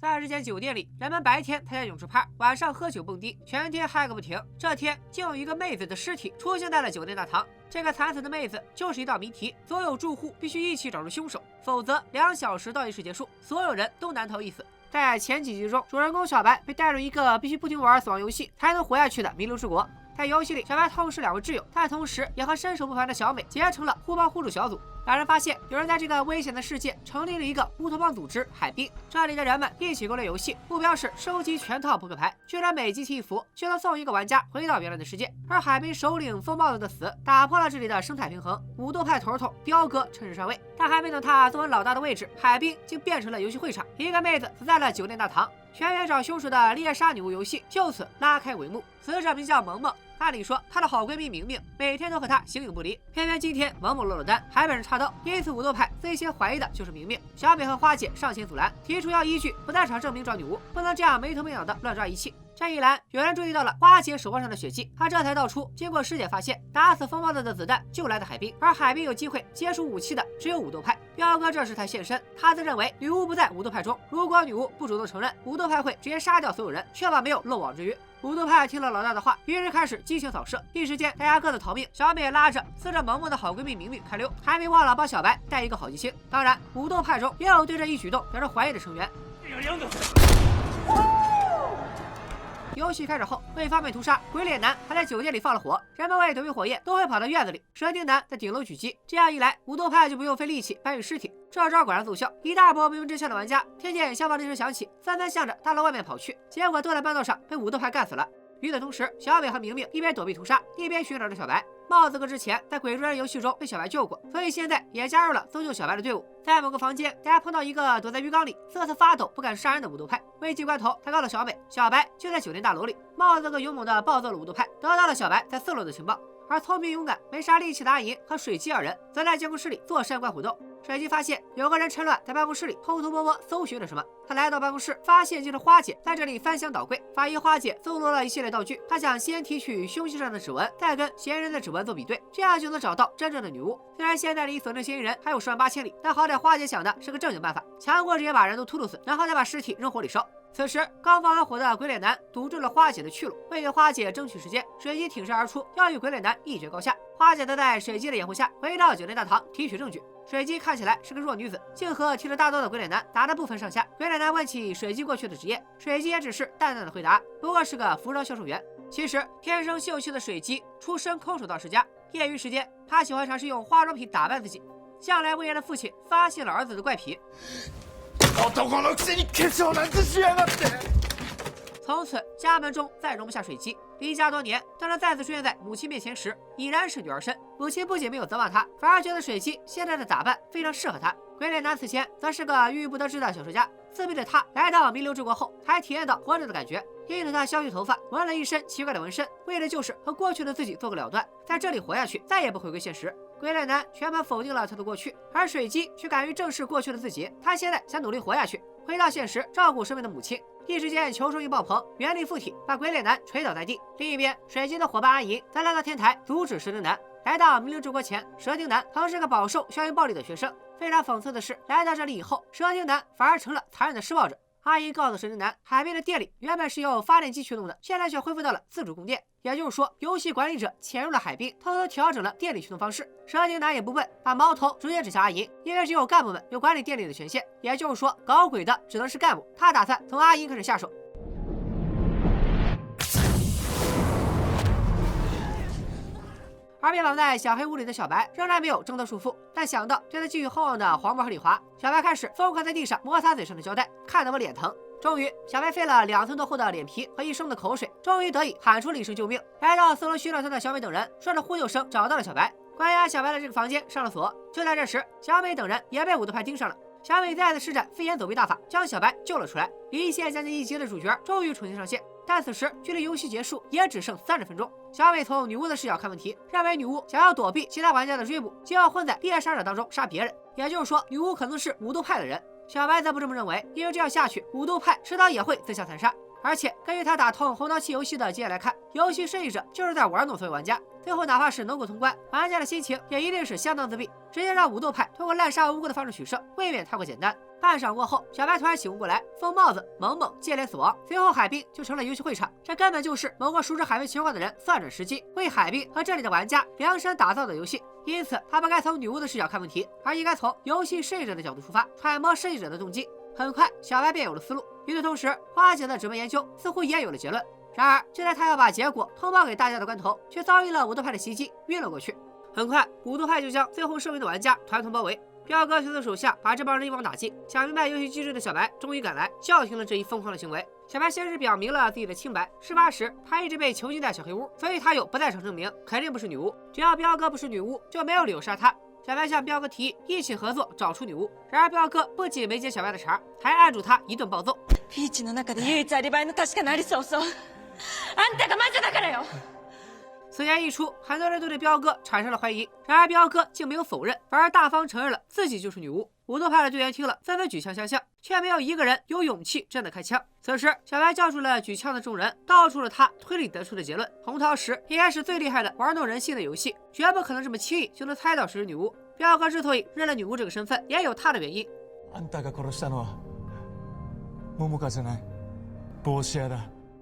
在这间酒店里，人们白天参加泳池派，晚上喝酒蹦迪，全天嗨个不停。这天，竟有一个妹子的尸体出现在了酒店大堂。这个惨死的妹子就是一道谜题，所有住户必须一起找出凶手，否则2小时倒计时结束，所有人都难逃一死。在前几集中，主人公小白被带入一个必须不停玩死亡游戏才能活下去的弥留之国。在游戏里，小白痛失2位挚友，但同时也和身手不凡的小美结成了互帮互助小组。两人发现有人在这个危险的世界成立了一个乌托邦组织海滨，这里的人们一起攻略游戏，目标是收集全套扑克牌，居然每集提一幅就能送一个玩家回到原来的世界。而海滨首领风暴子的死打破了这里的生态平衡，武斗派头头彪哥趁势上位，但还没等他坐稳老大的位置，海滨竟变成了游戏会场，一个妹子死在了酒店大堂，全员找凶手的猎杀女巫游戏就此拉开帷幕。死者名叫萌萌，按理说她的好闺蜜明明每天都和她形影不离，偏偏今天萌萌落了单，还被人插刀，因此武斗派最先怀疑的就是明明。小美和花姐上前阻拦，提出要依据不在场证明找女巫，不能这样没头没脑的乱抓仪器。这一来，有人注意到了花姐手腕上的血迹，她这才道出，经过尸检发现，打死风暴的子弹就来自海滨，而海滨有机会接触武器的只有武斗派。彪哥这时才现身，他自认为女巫不在武斗派中，如果女巫不主动承认，武斗派会直接杀掉所有人，确保没有漏网之鱼。武斗派听了老大的话，于是开始激情扫射，一时间大家各自逃命。小美拉着撕着萌萌的好闺蜜明明开溜，还没忘了帮小白带一个好记星。当然，武斗派中也有对这一举动表示怀疑的成员。游戏开始后，为方便屠杀，鬼脸男还在酒店里放了火，人们为躲避火焰都会跑到院子里，蛇精男在顶楼狙击，这样一来，武斗派就不用费力气搬运尸体。这招果然奏效，一大波不明真相的玩家听见消防铃声响起，纷纷向着大楼外面跑去，结果都在半道上被武斗派干死了。与此同时，小美和明明一边躲避屠杀，一边寻找着小白。帽子哥之前在鬼捉人游戏中被小白救过，所以现在也加入了搜救小白的队伍。在某个房间，大家碰到一个躲在浴缸里瑟瑟发抖不敢杀人的武斗派，危急关头他告了小美，小白就在酒店大楼里。帽子哥勇猛地暴揍了武斗派，得到了小白在4楼的情报。而聪明勇敢没啥力气的阿银和水姬2人则在监控室里坐山观虎斗。水姬发现有个人趁乱在办公室里偷偷摸摸搜寻了什么，他来到办公室，发现就是花姐在这里翻箱倒柜。法医花姐搜罗了一系列道具，她想先提取凶器上的指纹，再跟嫌疑人的指纹做比对，这样就能找到真正的女巫。虽然现在离锁定嫌疑人还有10万8千里，但好歹花姐想的是个正经办法，强过直接把人都秃噜死，然后再把尸体扔火里烧。此时，刚放完火的鬼脸男堵住了花姐的去路，为给花姐争取时间，水姬挺身而出，要与鬼脸男一决高下。花姐则在水姬的掩护下回到酒店大堂提取证据。水姬看起来是个弱女子，竟和提着大刀的鬼脸男打得不分上下。鬼脸男问起水姬过去的职业，水姬也只是淡淡的回答，不过是个服装销售员。其实天生秀气的水姬出身空手道世家，业余时间她喜欢尝试用化妆品打扮自己。向来威严的父亲发现了儿子的怪癖，从此家门中再容不下水姬。离家多年，当他再次出现在母亲面前时，已然是女儿身。母亲不仅没有责骂他，反而觉得水姬现在的打扮非常适合他。鬼脸男此前则是个郁郁不得志的小说家，自闭的他来到弥留之国后，才体验到活着的感觉。因此他削去头发，纹了一身奇怪的纹身，为的就是和过去的自己做个了断，在这里活下去，再也不回归现实。鬼脸男全盘否定了他的过去，而水姬却敢于正视过去的自己。他现在想努力活下去，回到现实，照顾生病的母亲。一时间，求生欲爆棚，原力附体，把鬼脸男捶倒在地。另一边，水姬的伙伴阿银则来到天台阻止蛇精男。来到弥留之国前，蛇精男曾是个饱受校园暴力的学生。非常讽刺的是，来到这里以后，蛇精男反而成了残忍的施暴者。阿银告诉蛇精男，海边的店里原本是由发电机驱动的，现在却恢复到了自主供电。也就是说，游戏管理者潜入了海滨，偷偷调整了电力驱动方式。蛇精男也不笨，把矛头直接指向阿银，因为只有干部们有管理电力的权限，也就是说，搞鬼的只能是干部。他打算从阿银开始下手。而被绑在小黑屋里的小白仍然没有挣脱束缚，但想到对他寄予厚望的黄渤和李华，小白开始疯狂在地上摩擦嘴上的胶带，看得我脸疼。终于，小白费了2寸多厚的脸皮和1升的口水，终于得以喊出了一声救命。来到4楼寻找他的小美等人，顺着呼救声找到了小白。关押小白的这个房间上了锁。就在这时，小美等人也被武斗派盯上了。小美再次施展飞檐走壁大法，将小白救了出来。离线将近1集的主角终于重新上线，但此时距离游戏结束也只剩30分钟。小美从女巫的视角看问题，认为女巫想要躲避其他玩家的追捕，就要混在猎杀者当中杀别人，也就是说，女巫可能是武斗派的人。小白则不这么认为，因为这样下去，武斗派迟早也会自相残杀。而且根据他打通红刀期游戏的经验来看，游戏设计者就是在玩弄所有玩家，最后哪怕是能够通关，玩家的心情也一定是相当自闭，直接让武斗派通过滥杀无辜的方式取胜，未免太过简单。半晌过后，小白突然醒悟过来，疯帽子、萌萌接连死亡，随后海滨就成了游戏会场。这根本就是某个熟知海龟情况的人算准时机，为海滨和这里的玩家量身打造的游戏。因此，他不该从女巫的视角看问题，而应该从游戏设计者的角度出发，揣摩设计者的动机。很快，小白便有了思路。与此同时，花姐的指纹研究似乎也有了结论。然而，就在他要把结果通报给大家的关头，却遭遇了武斗派的袭击，晕了过去。很快，武斗派就将最后剩余的玩家团团包围。彪哥随从手下把这帮人一网打尽。想明白游戏机制的小白终于赶来，叫停了这一疯狂的行为。小白先是表明了自己的清白，事发时他一直被囚禁在小黑屋，所以他有不在场证明，肯定不是女巫。只要彪哥不是女巫，就没有理由杀他。小白向彪哥提议一起合作找出女巫，然而彪哥不仅没接小白的茬，还按住他一顿暴揍。ピーチの中で唯一アリバイの確かなありそうそう。あんたが魔女だからよ。此言一出，很多人都对彪哥产生了怀疑。然而彪哥竟没有否认，反而大方承认了自己就是女巫。武斗派的队员听了，纷纷举枪相向，却没有一个人有勇气真的开枪。此时，小白叫住了举枪的众人，道出了他推理得出的结论：红桃十应该是最厉害的玩弄人性的游戏，绝不可能这么轻易就能猜到谁是女巫。彪哥之所以认了女巫这个身份，也有他的原因。あんたが殺したのは桃香じゃない、帽子屋だ。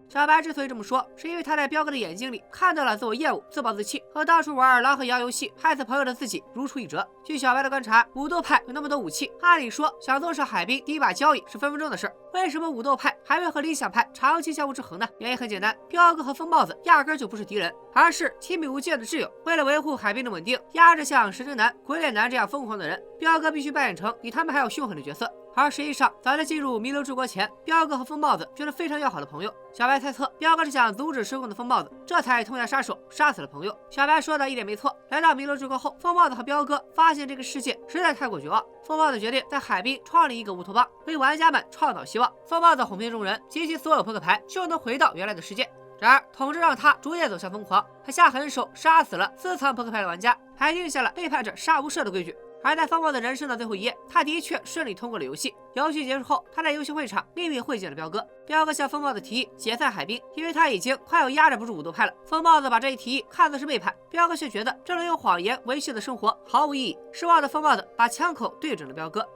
小白之所以这么说，是因为他在彪哥的眼睛里看到了自我厌恶、自暴自弃和当初玩狼和羊游戏害死朋友的自己如出一辙。据小白的观察，武斗派有那么多武器，按理说想坐上海滨第一把交椅是分分钟的事。为什么武斗派还会和理想派长期相互制衡呢？原因很简单，彪哥和疯帽子压根就不是敌人，而是亲密无间的挚友。为了维护海滨的稳定，压着像神经男、鬼脸男这样疯狂的人，彪哥必须扮演成比他们还要凶狠的角色。而实际上，早在进入弥留之国前，彪哥和疯帽子就是非常要好的朋友。小白猜测，彪哥是想阻止失控的疯帽子，这才痛下杀手，杀死了朋友。小白说的一点没错。来到弥留之国后，疯帽子和彪哥发现这个世界实在太过绝望，疯帽子决定在海滨创立一个乌托邦，为玩家们创造希望。疯帽子哄骗众人，集齐所有扑克牌，就能回到原来的世界。然而，统治让他逐渐走向疯狂，他下狠手杀死了私藏扑克牌的玩家，还定下了背叛者杀无赦的规矩。而在疯帽子人生的最后一页，他的确顺利通过了游戏。游戏结束后，他在游戏会场秘密会见了彪哥。彪哥向疯帽子提议解散海滨，因为他已经快要压制不住武斗派了。疯帽子把这一提议看作是背叛，彪哥却觉得这种用谎言维系的生活毫无意义。失望的疯帽子把枪口对准了彪哥。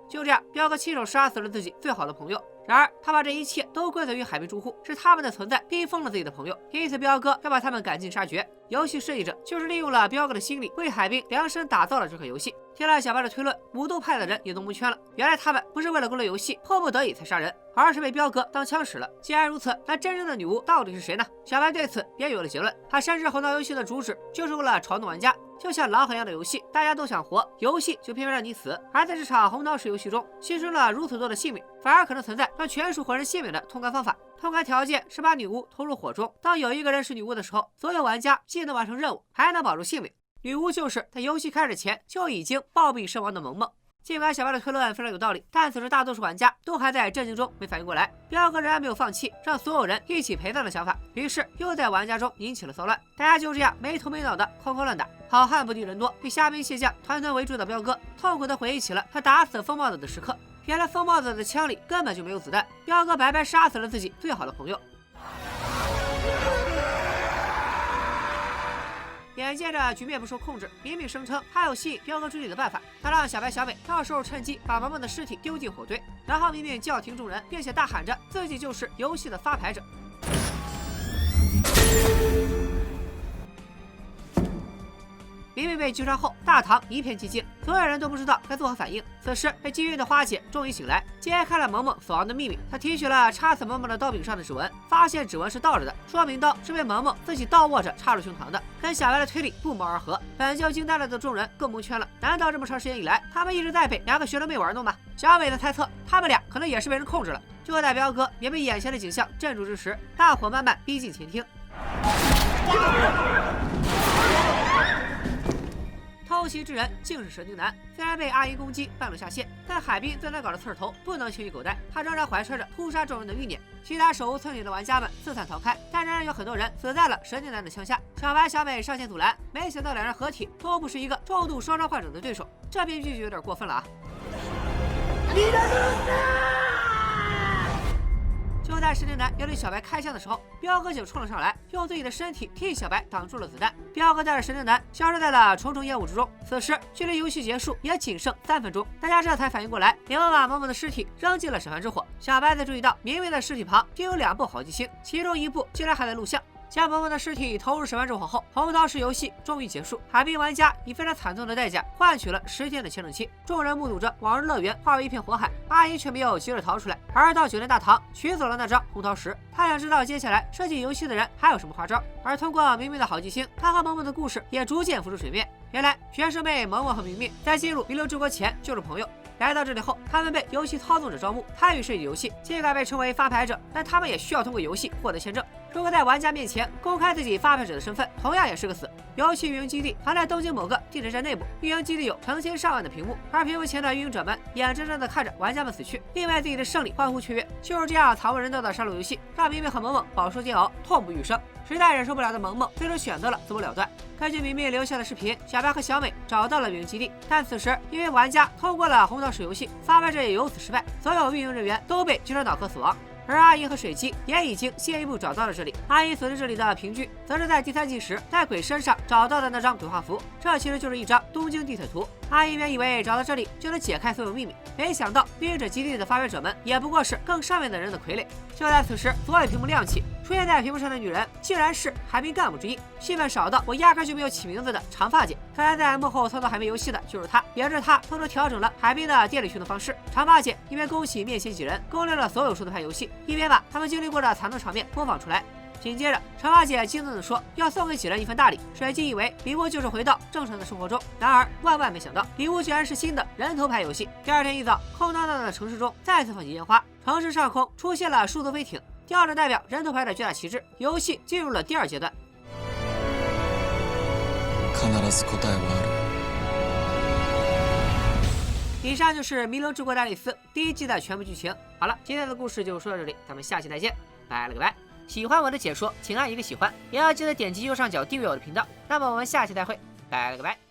就这样，彪哥亲手杀死了自己最好的朋友。然而，他把这一切都归罪于海滨住户，是他们的存在逼疯了自己的朋友，因此彪哥要把他们赶尽杀绝。游戏设计者就是利用了彪哥的心理，为海滨量身打造了这款游戏。听了小白的推论，武斗派的人也都蒙圈了。原来他们不是为了攻略游戏，迫不得已才杀人，而是被彪哥当枪使了。既然如此，那真正的女巫到底是谁呢？小白对此也有了结论。他深知红桃游戏的主旨就是为了嘲弄玩家，就像狼和羊的游戏，大家都想活，游戏就偏偏让你死。而在这场红桃十游戏中，牺牲了如此多的性命，反而可能存在让全属活人性命的通关方法。通关条件是把女巫投入火中，当有一个人是女巫的时候，所有玩家既能完成任务，还能保住性命。女巫就是在游戏开始前就已经暴毙身亡的萌萌。尽管小白的推论非常有道理，但此时大多数玩家都还在震惊中没反应过来。彪哥仍然没有放弃让所有人一起陪葬的想法，于是又在玩家中引起了骚乱。大家就这样没头没脑的哐哐乱打，好汉不敌人多，被虾兵蟹将团团围住的彪哥痛苦地回忆起了他打死疯帽子的时刻。原来疯帽子的枪里根本就没有子弹，彪哥白白杀死了自己最好的朋友。眼见着局面不受控制，明明声称还有吸引彪哥注意的办法，他让小白、小美到时候趁机把萌萌的尸体丢进火堆，然后明明叫停众人，并且大喊着自己就是游戏的发牌者。明明被击杀后，大堂一片寂静，所有人都不知道该作何反应。此时，被击晕的花姐终于醒来，揭开了萌萌死亡的秘密。她提取了插死萌萌的刀柄上的指纹，发现指纹是倒着的，说明刀是被萌萌自己倒握着插入胸膛的，跟小白的推理不谋而合。本就惊呆了的众人更蒙圈了，难道这么长时间以来，他们一直在被两个学生妹玩弄吗？小美的猜测，他们俩可能也是被人控制了。就在彪哥也被眼前的景象镇住之时，大伙慢慢逼近前厅。偷袭之人竟是蛇精男，虽然被阿姨攻击半路下线，但海滨最难搞的刺头不能轻易狗带，他仍然怀揣着屠杀众人的欲念。其他手无寸铁的玩家们四散逃开，但仍然有很多人死在了蛇精男的枪下。小白、小美上前阻拦，没想到两人合体都不是一个重度双伤患者的对手，这编剧就有点过分了啊！就在在神经男要对小白开枪的时候，彪哥就冲了上来，用自己的身体替小白挡住了子弹。彪哥带着神经男消失在了重重烟雾之中。此时距离游戏结束也仅剩3分钟，大家这才反应过来，连忙把萌萌的尸体扔进了审判之火。小白才注意到明明的尸体旁就有2部好机星，其中一部竟然还在录像。将萌萌的尸体投入审判之火后，红桃十游戏终于结束。海滨玩家以非常惨痛的代价换取了10天的签证期。众人目睹着往日乐园化为一片火海，阿姨却没有急着逃出来，而到酒店大堂取走了那张红桃十。她想知道接下来设计游戏的人还有什么花招。而通过明明的好记星，她和萌萌的故事也逐渐浮出水面。原来学生妹萌萌和明明在进入弥留之国前就是朋友。来到这里后，他们被游戏操纵者招募，参与设计游戏，尽管被称为发牌者，但他们也需要通过游戏获得签证。如果在玩家面前公开自己发牌者的身份，同样也是个死。游戏运营基地藏在东京某个地铁站内部，运营基地有成千上万的屏幕，而屏幕前的运营者们眼睁睁地看着玩家们死去，并为自己的胜利欢呼雀跃。就是这样惨无人道的杀戮游戏，让明明和萌萌饱受煎熬，痛不欲生。实在忍受不了的萌萌最终选择了自我了断。根据明明留下的视频，小白和小美找到了运营基地，但此时因为玩家通过了红桃十游戏，发牌者也由此失败，所有运营人员都被击穿脑壳死亡。而阿姨和水姬也已经先一步找到了这里。阿姨所知这里的凭据，则是在第3季时在鬼身上找到的那张鬼画符，这其实就是一张东京地铁图。阿姨原以为找到这里就能解开所有秘密，没想到运营者基地的发牌者们也不过是更上面的人的傀儡。就在此时，左尾屏幕亮起，出现在屏幕上的女人竟然是海滨干部之一，戏份少到我压根就没有起名字的长发姐。看来在幕后操作海滨游戏的就是她，也是她偷偷调整了海滨的电力驱动方式。长发姐一边恭喜面前几人攻略了所有数字牌游戏，一边把他们经历过的惨痛场面播放出来。紧接着，长发姐激动地说要送给几人一份大礼。水姬以为礼物就是回到正常的生活中，然而万万没想到，礼物居然是新的人头牌游戏。第2天一早，空荡荡的城市中再次放起烟花，城市上空出现了数字飞艇，吊着代表人头牌的巨大旗帜。游戏进入了第2阶段。以上就是《弥留之国的爱丽丝》第1季的全部剧情。好了，今天的故事就说到这里，咱们下期再见，拜了个拜。喜欢我的解说，请按一个喜欢，也要记得点击右上角订阅我的频道。那么我们下期再会，拜了个拜。